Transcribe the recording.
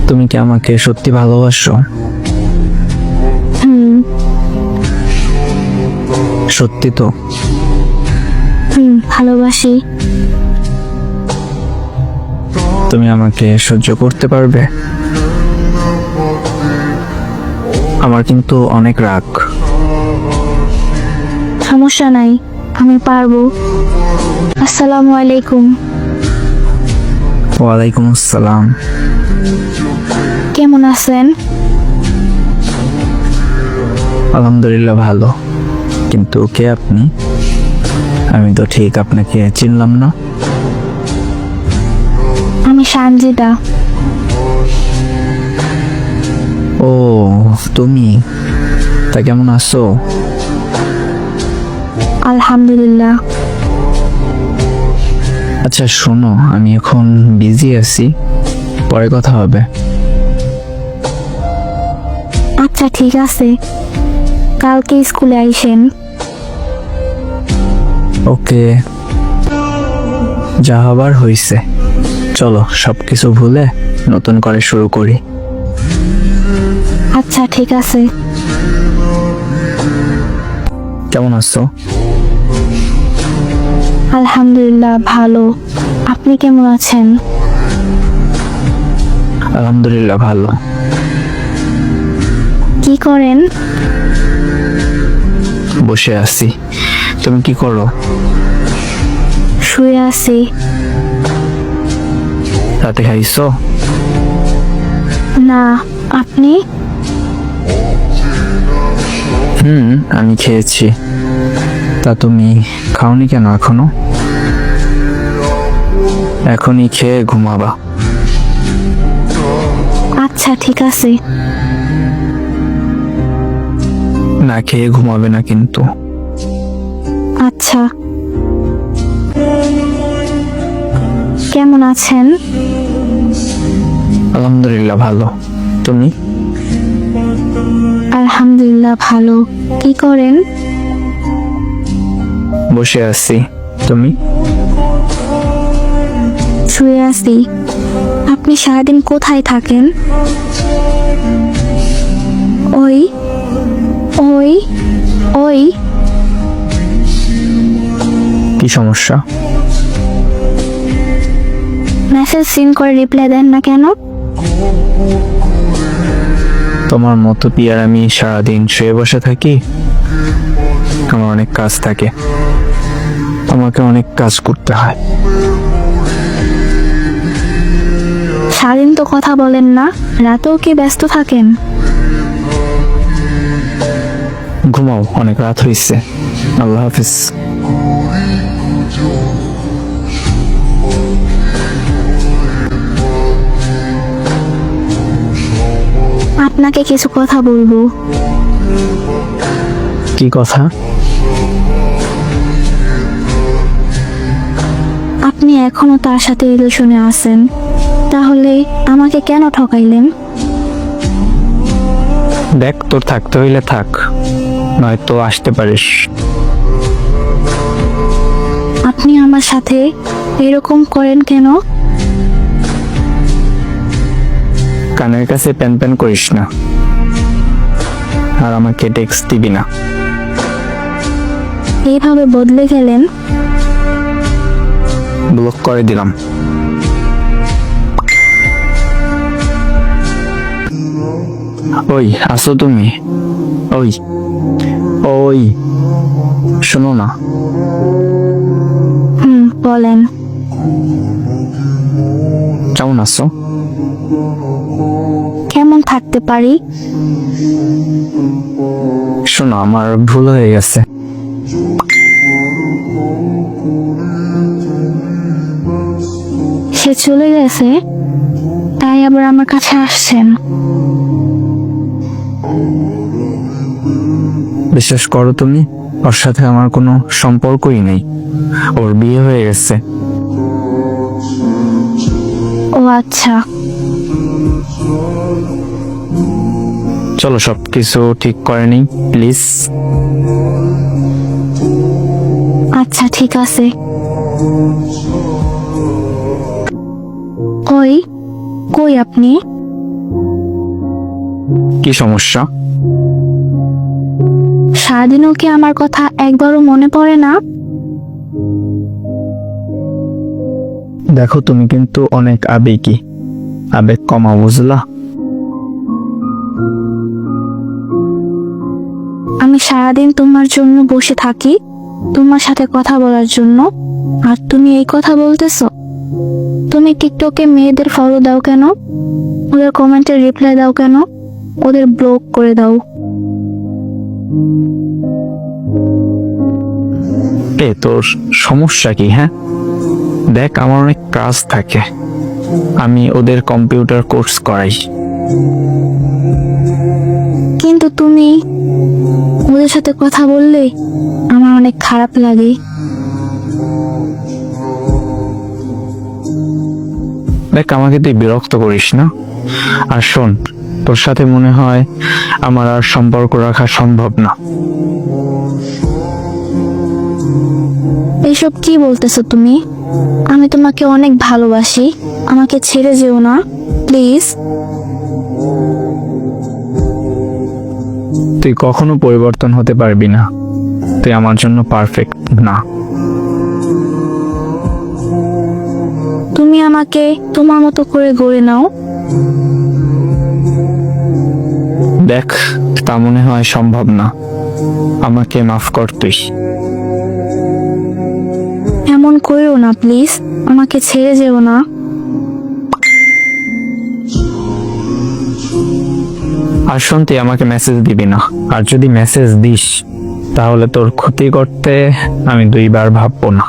তুমি কি আমাকে সত্যি ভালোবাসো? হুম সত্যি তো? ভালোবাসি। তুমি আমাকে সহ্য করতে পারবে? আমার কিন্তু অনেক রাগ। সমস্যা নাই, আমি পারবো। আসসালামু আলাইকুম। ওয়ালাইকুম আসসালাম। কেমন আছেন? আলহামদুলিল্লাহ ভালো। কিন্তু কে আপনি? আমি তো ঠিক আপনাকে চিনলাম না। আমি সানজিদা। ও তুমি, তা কেমন আছো? আলহামদুলিল্লাহ। আচ্ছা শোনো, আমি এখন বিজি আছি, পরে কথা হবে। আচ্ছা ঠিক আছে, কালকে স্কুলে আইসেন। ওকে, যা হবার হইছে। চলো সবকিছু ভুলে নতুন করে শুরু করি। আচ্ছা ঠিক আছে। কেমন আছো? আলহামদুলিল্লাহ ভালো। আপনি কেমন আছেন? আলহামদুলিল্লাহ ভালো। কি করেন? বসে আছি। তুমি কি করো? শুয়ে আছি। রাতে খাইছো? না, আপনি? আমি খেয়েছি। তা তুমি খাওনি কেন এখনো? এখনই খেয়ে ঘুমাবা। আচ্ছা ঠিক আছে। না খেয়ে ঘুমাবে না কিন্তু। আচ্ছা। কেমন আছেন? আলহামদুলিল্লাহ ভালো। তুমি? আলহামদুলিল্লাহ ভালো। কি করেন? বসে আছি। তুমি? শুয়ে আছি। আপনি সারাদিন কোথায় থাকেন? ওই ওই ওই কি সমস্যা? মেসেজ সিন করে রিপ্লাই দেন না কেন? তোমার মতো কি আর আমি সারাদিন শুয়ে বসে থাকি? আমার অনেক কাজ থাকে, আমাকে অনেক কাজ করতে হয়। সারাদিন তো কথা বলেন না, রাতেও কি ব্যস্ত থাকেন? ঘুমাও, অনেক রাত হয়েছে। আল্লাহ হাফিজ। আপনাকে কিছু কথা বলবো। কি কথা? আপনি এখনো তার সাথে রিলেশনে আছেন, তাহলে আমাকে কেন ঠকাইলেন? দেখ, তোর থাকতে হইলে থাক, নয়তো আসতে পারিস। আপনি আমার সাথে এরকম করেন কেন? কানের কাছে প্যান প্যান করিস না, আর আমাকে টেক্সট দিবি না। এইভাবে বদলে গেলেন? ব্লক করে দিলাম। ওই আসো তুমি? ওই ওই শোনো না। বলেন। কেমন আছো? কেমন থাকতে পারি? শোনো, আমার ভুল হয়ে গেছে। সে চলে গেছে, তাই আবার আমার কাছে আসছেন? বিশ্বাস করো, তুমি, ওর সাথে আমার কোনো সম্পর্কই নেই। ওর বিয়ে হয়ে গেছে। ও আচ্ছা। চলো সবকিছু ঠিক করে নিই প্লিজ। আচ্ছা ঠিক আছে। কই আপনি? কি সমস্যা? সারাদিনও কি আমার কথা একবারও মনে পড়ে না? দেখো, তুমি কিন্তু অনেক আবেগী। আবেগ কমা, বুঝলা? আমি সারাদিন তোমার জন্য বসে থাকি, তোমার সাথে কথা বলার জন্য, আর তুমি এই কথা বলতেছো? তুমি টিকটকে মেয়েদের ফলো দাও কেন? ওদের কমেন্টের রিপ্লাই দাও কেন? ওদের ব্লক করে দাও। তোর সমস্যা কি? হ্যাঁ, দেখ, আমার অনেক কাজ থাকে। আমি ওদের কম্পিউটার কোর্স করাই। কিন্তু তুমি ওদের সাথে কথা বললে আমার অনেক খারাপ লাগে। দেখ, আমাকে তুই বিরক্ত করিস না। আর শোন, তোর সাথে মনে হয় আমার আর সম্পর্ক রাখা সম্ভব না। এইসব কি বলতেছো তুমি? আমি তোমাকে অনেক ভালোবাসি, আমাকে ছেড়ে যেও না প্লিজ। তুই কখনো পরিবর্তন হতে পারবি না। তুই আমার জন্য পারফেক্ট না। তুমি আমাকে তোমার মতো করে গড়ে নাও। দেখ, তা মনে হয় সম্ভব না। আমাকে মাফ কর তুই। এমন করিও না প্লিজ, আমাকে ছেড়ে যেও না। আর শোন, তুই আমাকে মেসেজ দিবি না। আর যদি মেসেজ দিস তাহলে তোর ক্ষতি করতে আমি দুইবার ভাববো না।